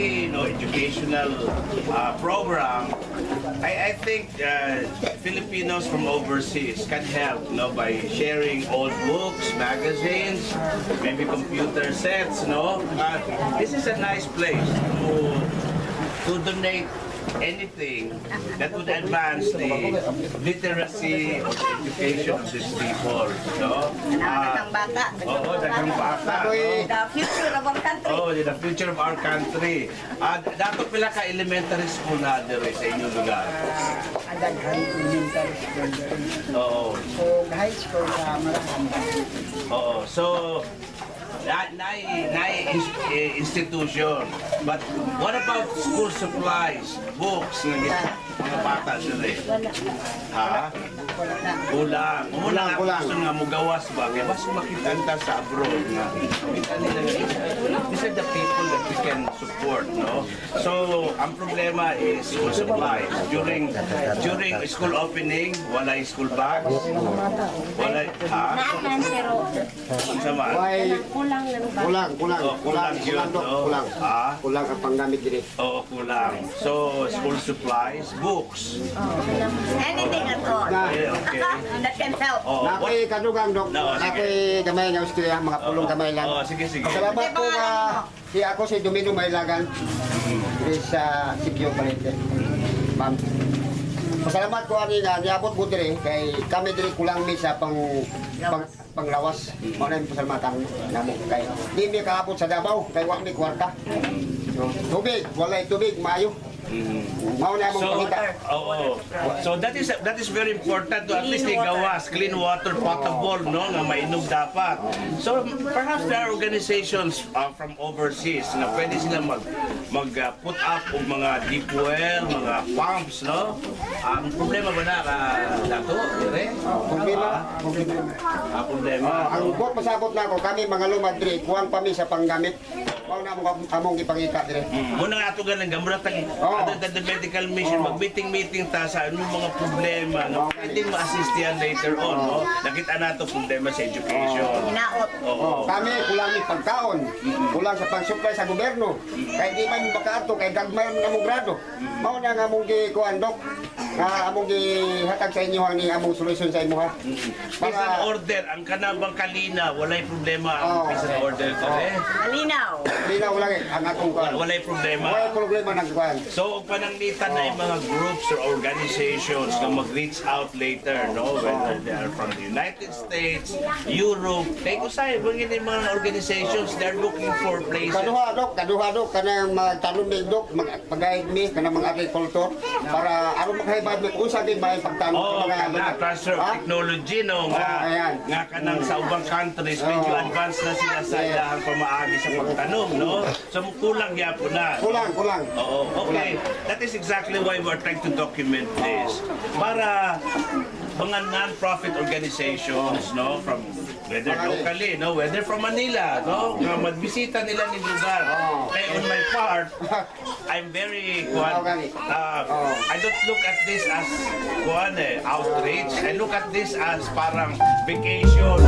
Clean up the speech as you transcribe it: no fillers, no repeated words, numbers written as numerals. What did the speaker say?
very educational program. I think Filipinos from overseas can help by sharing old books, magazines, maybe computer sets. This is a nice place to donate anything that would advance the literacy or education of these people. Daghang bata. Oo, daghang bata. The future of our country. Oh, the future of our country. Dato pila ka elementary school na dere sa inyong lugar. Daghan elementary school. Oo. So, high school sa Marahan. Oo. So, institution. But what about school supplies, books, mga bata dere? Ha? Kulang. Kulang. Gusto nga mo gawas ba? Kaya mas makitanta sa abroad na kita nila these are the people that we can support, no? So, ang problema is school supplies. During school opening, wala yung school bags. Wala, ha? Naaman pero Sama. Kulang yun, no? kulang. Ha? Kulang ang panggamit diri. Oo, kulang. So, school supplies, books. anything at all. Okay. That can help. Oh, Nakoy kadugang dok. No, sige. Nakoy gamay nga ustorya mga pulong gamay lang. Oo, sige. Salamat po nga si ako si Domino Mailagan. Diri sa Sikyo Balete. Ma'am. Pasalamat ko ani nga niabot mo diri kay kami diri kulang mi sa panglawas. Mao na pasalamatan namo kay di mi kaabot sa Davao kay wa mi kwarta. Tubig, walay tubig maayo. Mao na mong pangita. So that is very important to at least gawas, clean water, potable, no, nga mainom dapat. So perhaps there are organizations from overseas na pwede sila put up og mga deep well, mga pumps, no? Ang problema ba na dato, dire? Problema. Ang buot pasabot na ako kami mga lumad diri kuwang pa mi sa panggamit. Mao na among ipangita diri. Muna nga ito ganun, gamura tagi, other than the medical mission, mag-meeting ta sa anong mga problema na pwedeng ma-assist yan later on, no? Nakita na ito problema sa education. Hinaot. Oo. Kami kulang ni pagkaon, kulang sa pang-supply sa gobyerno. Kay di man makaato kay gagmay man among grado. Mao na nga among gikuan dok. Nga among gihatag sa inyo ni among solusyon sa imo ha. Peace and order, ang kanabang kalina, walay problema ang peace and order ko Malinaw. Linaw lang ang atong kuan. Walay problema. Wala problema nang kuan. So, pananglitan na yung mga groups or organizations na mag-reach out later, no? Whether they are from the United States, Europe, kay kusay, bangin yung mga organizations, they're looking for places. Kaduha dok kanang magtanong ni dok magpagayad mi kanang mga agriculture para aron makahibad mi usa din may pagtanong Oh, mga kana transfer of technology, no? ayan. Nga kanang sa ubang countries, medyo advanced na sila sa ilahang pamaagi sa pagtanong, no? So, kulang yapo na. Kulang. Oo, okay. That is exactly why we're trying to document this. Para mga non-profit organizations, no, from whether locally, no, whether from Manila, no, nga magbisita nila ni lugar. Kaya on my part, I'm very, I don't look at this as outreach. I look at this as parang vacation.